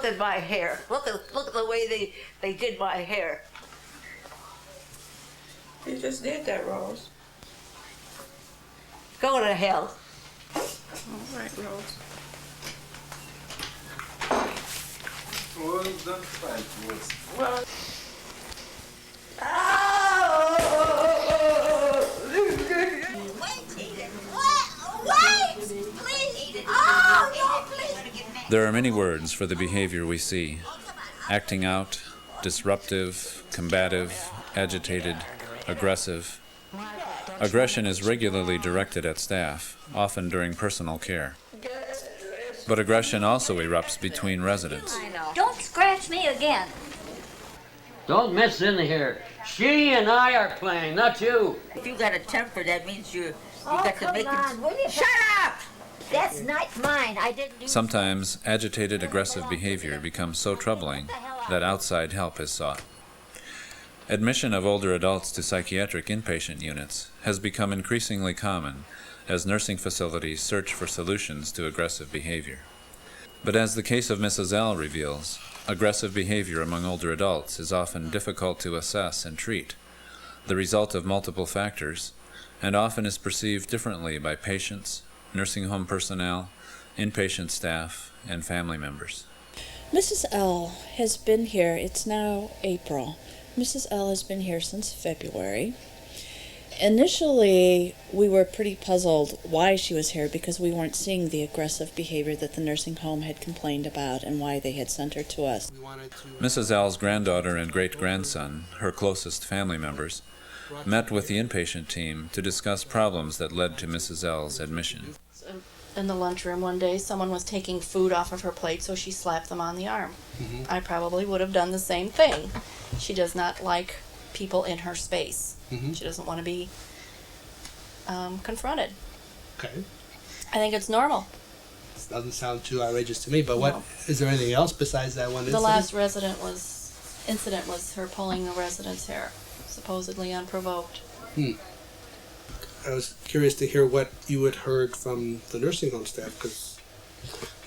at my hair. Look at the way they did my hair. You just did that, Rose. Go to hell. All right, Rose. Well, don't fight, Rose. Well, There are many words for the behavior we see: acting out, disruptive, combative, agitated, aggressive. Aggression is regularly directed at staff, often during personal care. But aggression also erupts between residents. Don't scratch me again. Don't mess in here. She and I are playing, not you. If you got a temper, that means you got to make it. Shut up! That's not mine. I didn't do. Sometimes agitated, aggressive behavior becomes so troubling that outside help is sought. Admission of older adults to psychiatric inpatient units has become increasingly common as nursing facilities search for solutions to aggressive behavior. But as the case of Mrs. L reveals, aggressive behavior among older adults is often difficult to assess and treat, the result of multiple factors, and often is perceived differently by patients, nursing home personnel, inpatient staff, and family members. Mrs. L has been here, it's now April. Mrs. L has been here since February. Initially, we were pretty puzzled why she was here because we weren't seeing the aggressive behavior that the nursing home had complained about and why they had sent her to us. Mrs. L's granddaughter and great-grandson, her closest family members, met with the inpatient team to discuss problems that led to Mrs. L's admission. In the lunchroom one day, someone was taking food off of her plate, so she slapped them on the arm. Mm-hmm. I probably would have done the same thing. She does not like people in her space. Mm-hmm. She doesn't want to be confronted. Okay. I think it's normal. This doesn't sound too outrageous to me, but what is there anything else besides that one incident? The last incident was her pulling a resident's hair, supposedly unprovoked. I was curious to hear what you had heard from the nursing home staff, because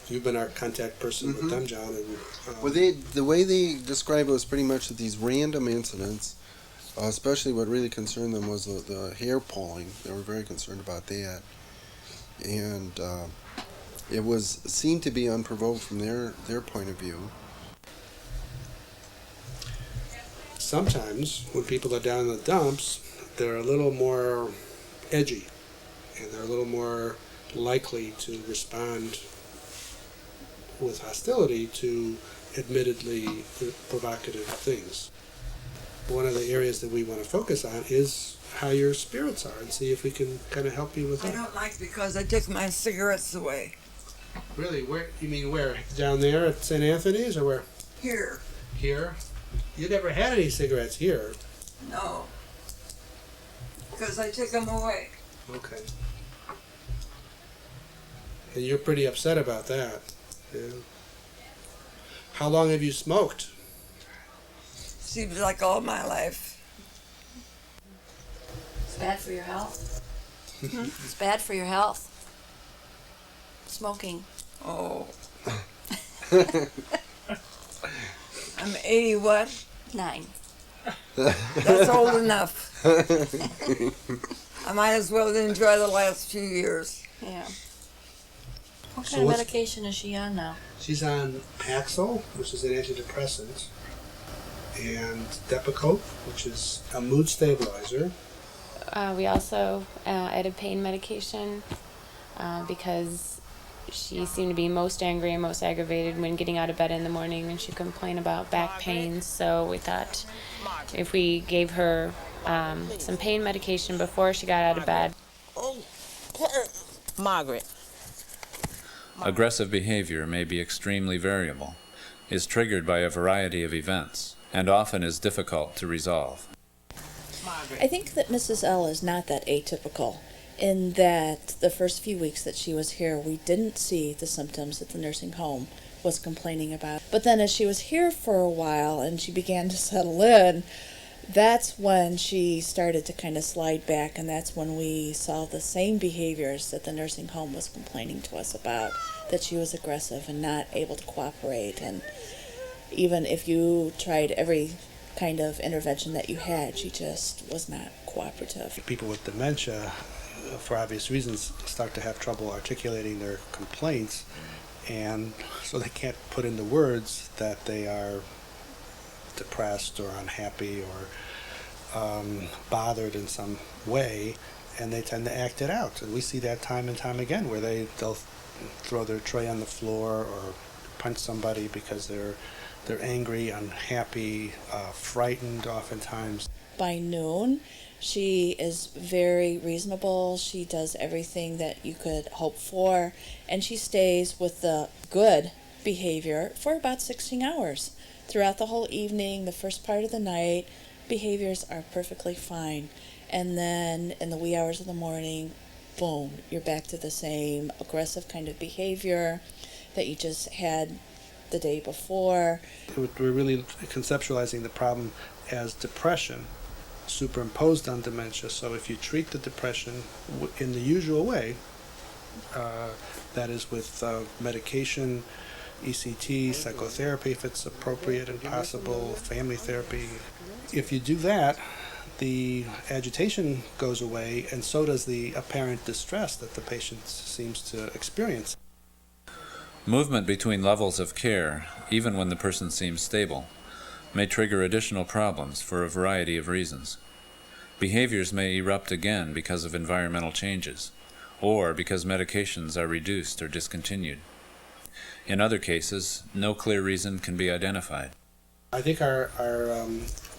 you've been our contact person with them, John. And, well, the way they described it was pretty much that these random incidents, especially what really concerned them was the hair pulling. They were very concerned about that. And it seemed to be unprovoked from their point of view. Sometimes, when people are down in the dumps, they're a little more edgy, and they're a little more likely to respond with hostility to admittedly provocative things. One of the areas that we want to focus on is how your spirits are, and see if we can kind of help you with that. I don't like because I took my cigarettes away. Really? Where? You mean where? Down there at St. Anthony's, or where? Here. Here? You never had any cigarettes here? No. Because I took them away. Okay. And you're pretty upset about that. Yeah. How long have you smoked? Seems like all my life. It's bad for your health. It's bad for your health. Smoking. Oh. I'm 80 what? 9. That's old enough. I might as well enjoy the last few years. Yeah. What kind of medication is she on now? She's on Paxil, which is an antidepressant, and Depakote, which is a mood stabilizer. We also added pain medication because she seemed to be most angry and most aggravated when getting out of bed in the morning, and she complained about back pain. So we thought if we gave her some pain medication before she got out of bed. Margaret. Aggressive behavior may be extremely variable, is triggered by a variety of events, and often is difficult to resolve. I think that Mrs. L is not that atypical, in that the first few weeks that she was here, we didn't see the symptoms that the nursing home was complaining about. But then as she was here for a while and she began to settle in, that's when she started to kind of slide back, and that's when we saw the same behaviors that the nursing home was complaining to us about that she was aggressive and not able to cooperate. And even if you tried every kind of intervention that you had, she just was not cooperative. People with dementia, for obvious reasons, start to have trouble articulating their complaints, and so they can't put into words that they are depressed or unhappy or bothered in some way, and they tend to act it out. And we see that time and time again, where they'll throw their tray on the floor or punch somebody because they're angry, unhappy, frightened oftentimes. By noon, she is very reasonable. She does everything that you could hope for, and she stays with the good behavior for about 16 hours. Throughout the whole evening, the first part of the night, behaviors are perfectly fine. And then in the wee hours of the morning, boom, you're back to the same aggressive kind of behavior that you just had the day before. We're really conceptualizing the problem as depression superimposed on dementia. So if you treat the depression in the usual way, that is with medication, ECT, psychotherapy if it's appropriate and possible, family therapy. If you do that, the agitation goes away, and so does the apparent distress that the patient seems to experience. Movement between levels of care, even when the person seems stable, may trigger additional problems for a variety of reasons. Behaviors may erupt again because of environmental changes, or because medications are reduced or discontinued. In other cases, no clear reason can be identified. I think our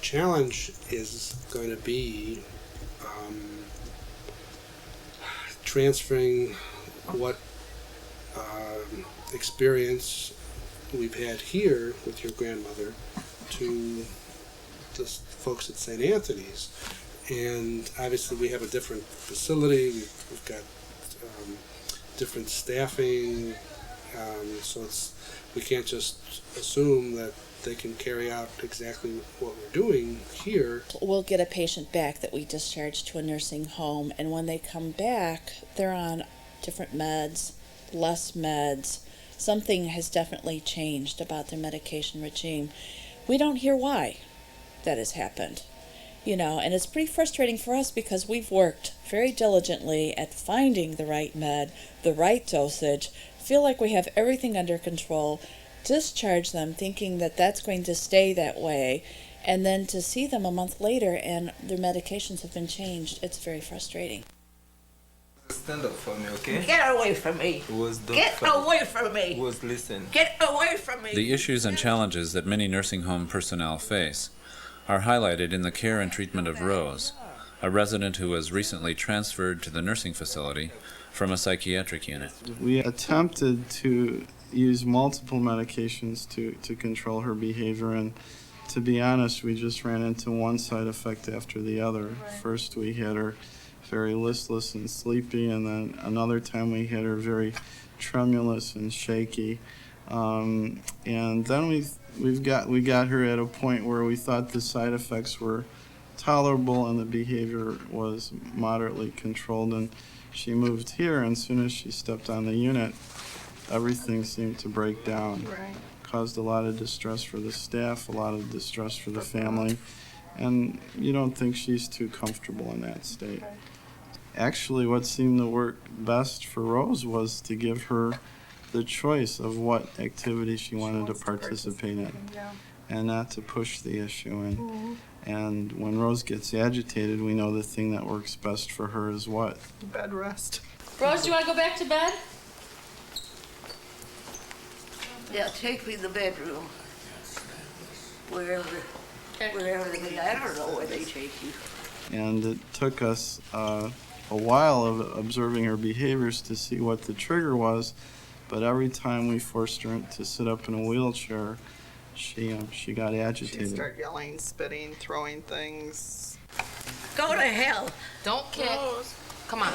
challenge is going to be transferring what experience we've had here with your grandmother to the folks at St. Anthony's. And obviously we have a different facility, we've got different staffing, so we can't just assume that they can carry out exactly what we're doing here. We'll get a patient back that we discharge to a nursing home, and when they come back, they're on different meds, less meds. Something has definitely changed about their medication regime. We don't hear why that has happened, and it's pretty frustrating for us because we've worked very diligently at finding the right med, the right dosage, feel like we have everything under control, discharge them thinking that that's going to stay that way, and then to see them a month later and their medications have been changed, it's very frustrating. Stand up for me, okay? Get away from me. Get away from me. Listen. Get away from me. The issues and challenges that many nursing home personnel face are highlighted in the care and treatment of Rose, a resident who was recently transferred to the nursing facility from a psychiatric unit. We attempted to use multiple medications to control her behavior, and to be honest, we just ran into one side effect after the other. First we had her very listless and sleepy, and then another time we had her very tremulous and shaky, and then we got her at a point where we thought the side effects were tolerable and the behavior was moderately controlled, and she moved here, and as soon as she stepped on the unit, everything seemed to break down. Right. Caused a lot of distress for the staff, a lot of distress for the family, and you don't think she's too comfortable in that state. Actually, what seemed to work best for Rose was to give her the choice of what activity she wanted to participate in, and not to push the issue. And when Rose gets agitated, we know the thing that works best for her is what? Bed rest. Rose, do you want to go back to bed? Yeah, take me to the bedroom. Wherever they go. I don't know where they take you. And it took us a while of observing her behaviors to see what the trigger was, but every time we forced her to sit up in a wheelchair, she got agitated. She'd start yelling, spitting, throwing things. Go to hell. Don't kick. Come on.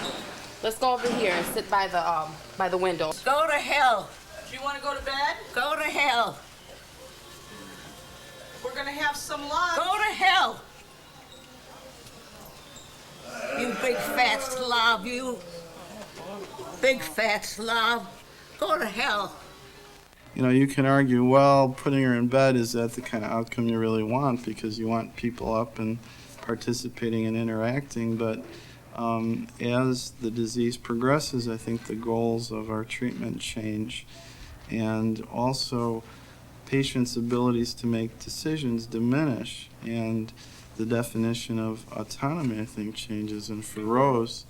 Let's go over here and sit by the window. Go to hell. Do you want to go to bed? Go to hell. We're going to have some lunch. Go to hell. You big fat slob, you. Big fat slob. Go to hell. You know, you can argue, well, putting her in bed, is that the kind of outcome you really want? Because you want people up and participating and interacting. But as the disease progresses, I think the goals of our treatment change. And also, patients' abilities to make decisions diminish. And the definition of autonomy, I think, changes. And for Rose,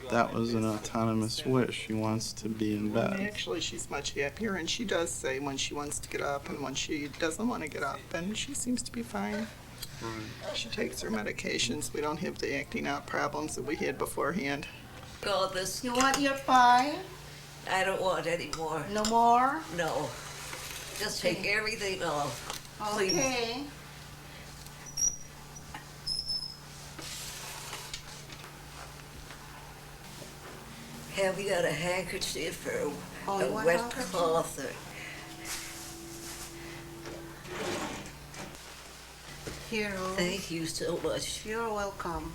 that was an autonomous wish. She wants to be in bed. Actually, she's much happier, and she does say when she wants to get up and when she doesn't want to get up, and she seems to be fine. She takes her medications. We don't have the acting out problems that we had beforehand. God, this. You want your pie? I don't want any more. No more? No. Just take everything off. Please. Okay. Have you got a handkerchief or Oh, you a want wet handkerchief? cloth? Or... Here. Thank you so much. You're welcome.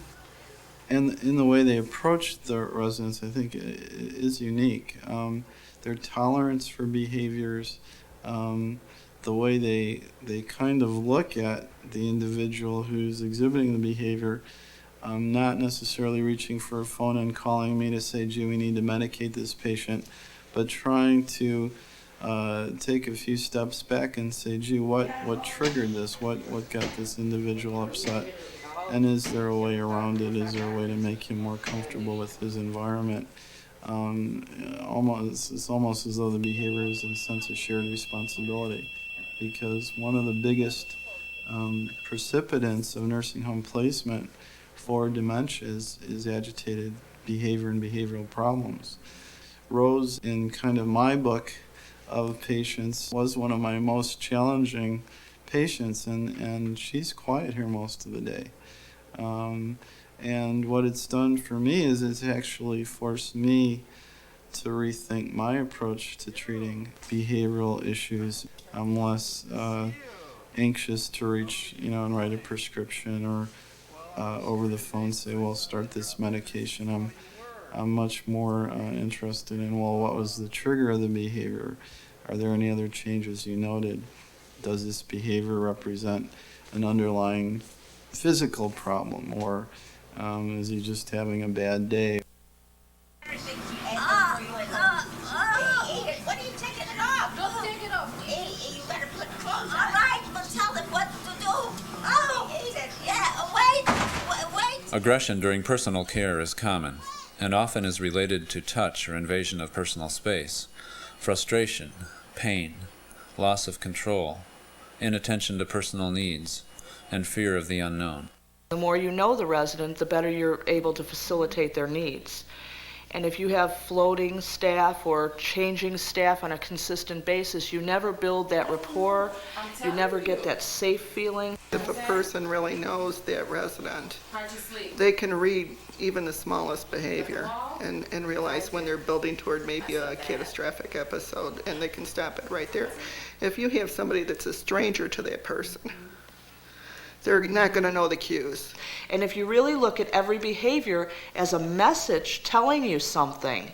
And in the way they approach the residents, I think is unique. Their tolerance for behaviors, the way they kind of look at the individual who's exhibiting the behavior, not necessarily reaching for a phone and calling me to say, gee, we need to medicate this patient, but trying to take a few steps back and say, gee, what triggered this? What got this individual upset? And is there a way around it? Is there a way to make him more comfortable with his environment? It's almost as though the behavior is a sense of shared responsibility, because one of the biggest precipitants of nursing home placement for dementia is agitated behavior and behavioral problems. Rose, in kind of my book of patients, was one of my most challenging patients, and she's quiet here most of the day. And what it's done for me is it's actually forced me to rethink my approach to treating behavioral issues. I'm less anxious to reach, and write a prescription or over the phone say, well, start this medication. I'm much more interested in, well, what was the trigger of the behavior? Are there any other changes you noted? Does this behavior represent an underlying physical problem, or is he just having a bad day? What are you taking it off? Don't take it off. Hey, you better put clothes on. All right, but tell them what to do. Oh, yeah, wait. Aggression during personal care is common, and often is related to touch or invasion of personal space, frustration, pain, loss of control, inattention to personal needs, and fear of the unknown. The more you know the resident, the better you're able to facilitate their needs. And if you have floating staff or changing staff on a consistent basis, you never build that rapport, you never get that safe feeling. If a person really knows that resident, they can read even the smallest behavior and realize when they're building toward maybe a catastrophic episode, and they can stop it right there. If you have somebody that's a stranger to that person, they're not going to know the cues. And if you really look at every behavior as a message telling you something,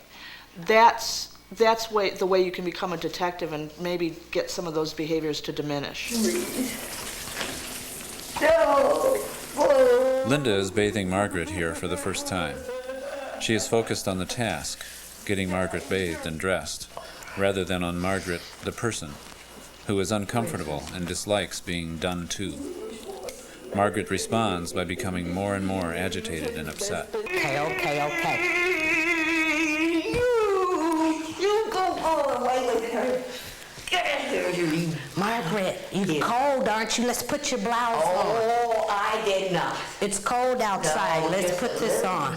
that's the way you can become a detective and maybe get some of those behaviors to diminish. Linda is bathing Margaret here for the first time. She is focused on the task, getting Margaret bathed and dressed, rather than on Margaret, the person, who is uncomfortable and dislikes being done to. Margaret responds by becoming more and more agitated and upset. Okay. You go away with her. Get in here, you. Margaret, you're cold, aren't you? Let's put your blouse on. Oh, I did not. It's cold outside. Let's put this on.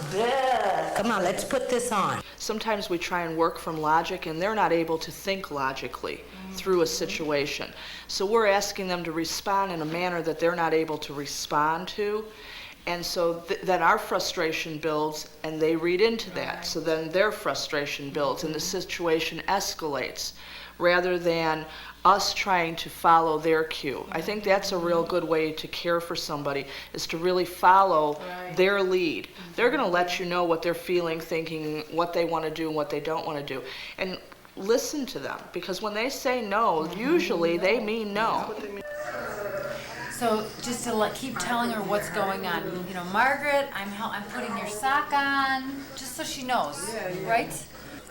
Come on, let's put this on. Sometimes we try and work from logic, and they're not able to think logically through a situation. So we're asking them to respond in a manner that they're not able to respond to. And so then our frustration builds, and they read into that. So then their frustration builds, and the situation escalates, rather than us trying to follow their cue. I think that's a real good way to care for somebody, is to really follow their lead. They're going to let you know what they're feeling, thinking, what they want to do and what they don't want to do. And listen to them, because when they say no, usually they mean no. So just to keep telling her what's going on. You know, Margaret, I'm putting your sock on, just so she knows, right?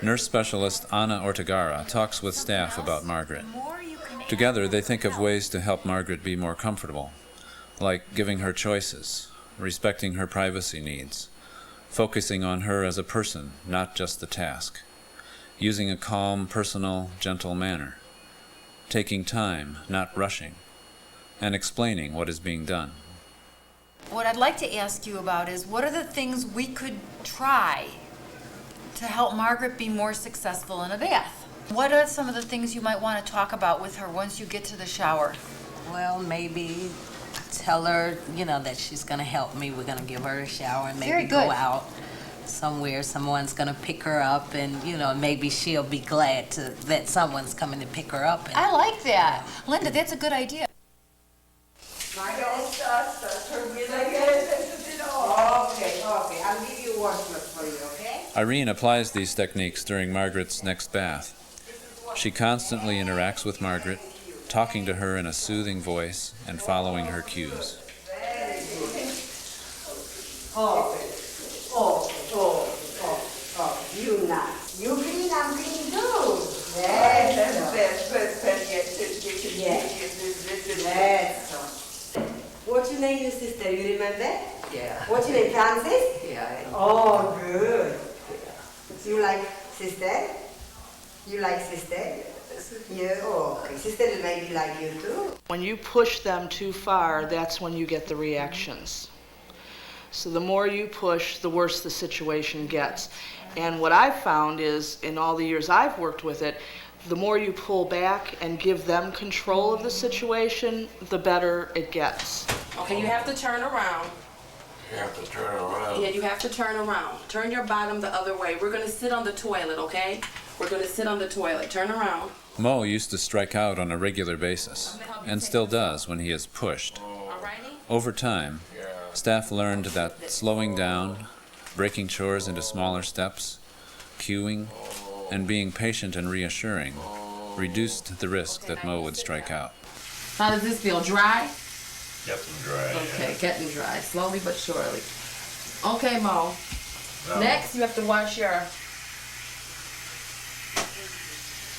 Nurse specialist Ana Ortegara talks with staff about Margaret. Together, they think of ways to help Margaret be more comfortable, like giving her choices, respecting her privacy needs, focusing on her as a person, not just the task, using a calm, personal, gentle manner, taking time, not rushing, and explaining what is being done. What I'd like to ask you about is, what are the things we could try to help Margaret be more successful in a bath? What are some of the things you might want to talk about with her once you get to the shower? Well, maybe tell her, that she's going to help me. We're going to give her a shower and maybe go out somewhere. Someone's going to pick her up, and, maybe she'll be glad that someone's coming to pick her up. I like that. Linda, that's a good idea. Okay, I'll give you one for you, okay? Irene applies these techniques during Margaret's next bath. She constantly interacts with Margaret, talking to her in a soothing voice and following her cues. You nice. You clean, I'm clean too. Yes. What's your name, your sister? You remember? Yeah. What's your name, Francis? Yeah. Oh, good. So you like sister? You like sister? Yeah, okay. Sister maybe like you too. When you push them too far, that's when you get the reactions. So the more you push, the worse the situation gets. And what I've found is, in all the years I've worked with it, the more you pull back and give them control of the situation, the better it gets. Okay, you have to turn around. You have to turn around. Yeah, you have to turn around. Turn your bottom the other way. We're going to sit on the toilet, okay? We're going to sit on the toilet. Turn around. Mo used to strike out on a regular basis, and still does when he is pushed. Over time, staff learned that slowing down, breaking chores into smaller steps, cueing, and being patient and reassuring reduced the risk that Mo would strike out. How does this feel? Dry? Getting dry. Okay, getting dry. Slowly but surely. Okay, Mo. No. Next, you have to wash your...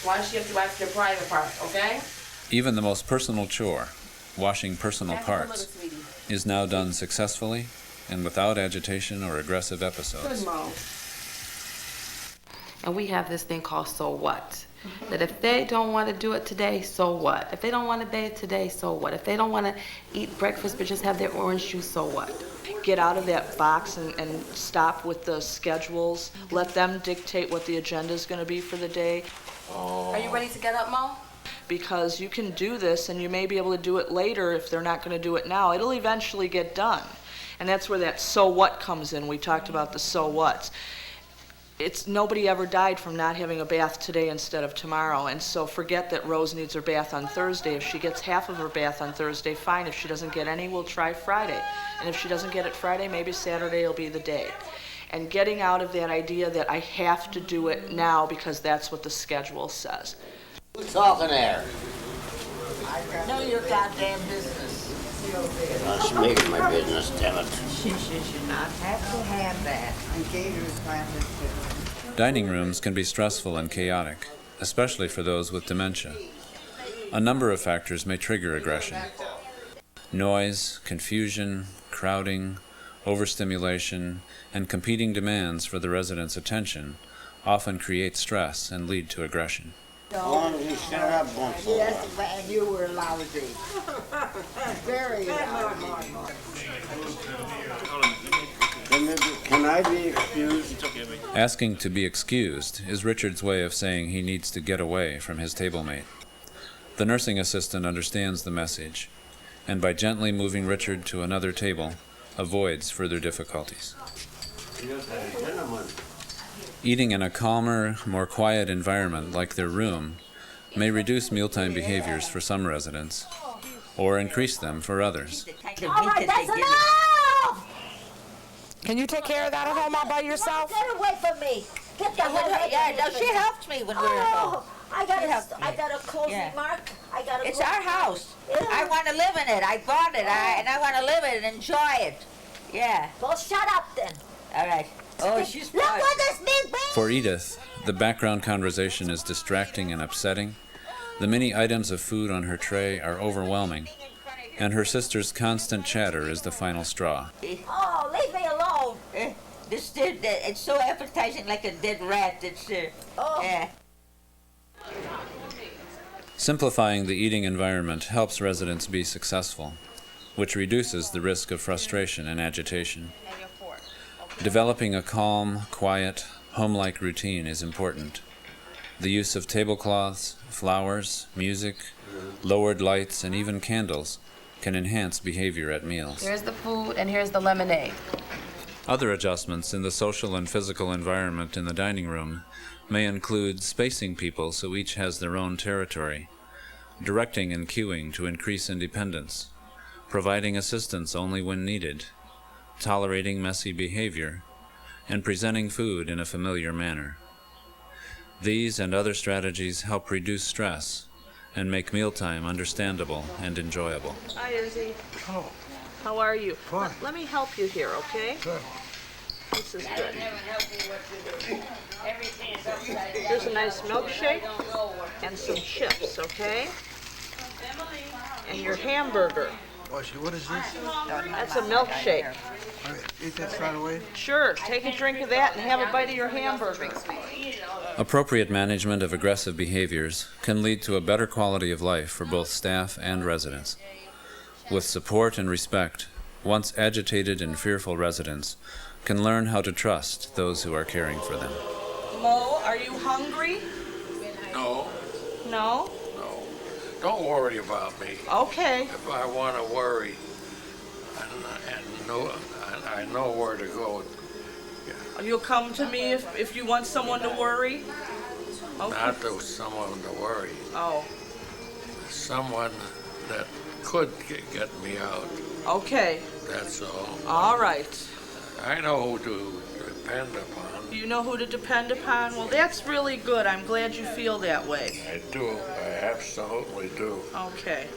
You have to wash your private part, okay? Even the most personal chore, washing personal parts, is now done successfully and without agitation or aggressive episodes. Good, Mo. And we have this thing called so what? That if they don't want to do it today, so what? If they don't want to bathe today, so what? If they don't want to eat breakfast but just have their orange juice, so what? Get out of that box and stop with the schedules. Let them dictate what the agenda is going to be for the day. Are you ready to get up, Mo? Because you can do this, and you may be able to do it later if they're not going to do it now. It'll eventually get done. And that's where that so what comes in. We talked about the so whats. Nobody ever died from not having a bath today instead of tomorrow. And so forget that Rose needs her bath on Thursday. If she gets half of her bath on Thursday, fine. If she doesn't get any, we'll try Friday. And if she doesn't get it Friday, maybe Saturday will be the day. And getting out of that idea that I have to do it now because that's what the schedule says. Who's talking there? Know your goddamn business. That's making my business, damn it. She should not have to have that. And Gator's glasses too. Dining rooms can be stressful and chaotic, especially for those with dementia. A number of factors may trigger aggression. Noise, confusion, crowding, overstimulation, and competing demands for the residents' attention often create stress and lead to aggression. Yes, and you were lousy. Very lousy. Can I be excused? Asking to be excused is Richard's way of saying he needs to get away from his tablemate. The nursing assistant understands the message, and by gently moving Richard to another table, avoids further difficulties. Eating in a calmer, more quiet environment like their room may reduce mealtime behaviors for some residents, or increase them for others. All right, that's enough! Can you take care of that at home all by yourself? Get away from me. Get the hell away. Yeah, no, she helped me when we were home. I got a close remark. It's our house. Yeah. I want to live in it. I bought it, and I want to live it and enjoy it. Yeah. Well, shut up then. All right. Oh, she's look what this big baby. For Edith, the background conversation is distracting and upsetting. The many items of food on her tray are overwhelming, and her sister's constant chatter is the final straw. Oh, leave me alone. It's so appetizing, like a dead rat. Yeah. Simplifying the eating environment helps residents be successful, which reduces the risk of frustration and agitation. Developing a calm, quiet, home-like routine is important. The use of tablecloths, flowers, music, lowered lights, and even candles can enhance behavior at meals. Here's the food and here's the lemonade. Other adjustments in the social and physical environment in the dining room may include spacing people so each has their own territory, directing and cueing to increase independence, providing assistance only when needed, tolerating messy behavior, and presenting food in a familiar manner. These and other strategies help reduce stress and make mealtime understandable and enjoyable. Hi, Izzy. Oh, How are you? fine. Let me help you here, okay? Good. This is good. Here's a nice milkshake and some chips, okay? And your hamburger. What is this? That's a milkshake. All right, eat that straight away. Sure, take a drink of that and have a bite of your hamburger. Appropriate management of aggressive behaviors can lead to a better quality of life for both staff and residents. With support and respect, once agitated and fearful residents can learn how to trust those who are caring for them. Mo, are you hungry? No, No? no. Don't worry about me. Okay. If I want to worry, I know where to go. You'll come to me if you want someone to worry? Okay. Not to someone to worry. Oh, Someone that could get me out. okay. That's all. All right. I know who to depend upon. You know who to depend upon? Well, that's really good. I'm glad you feel that way. I do. I absolutely do. Okay.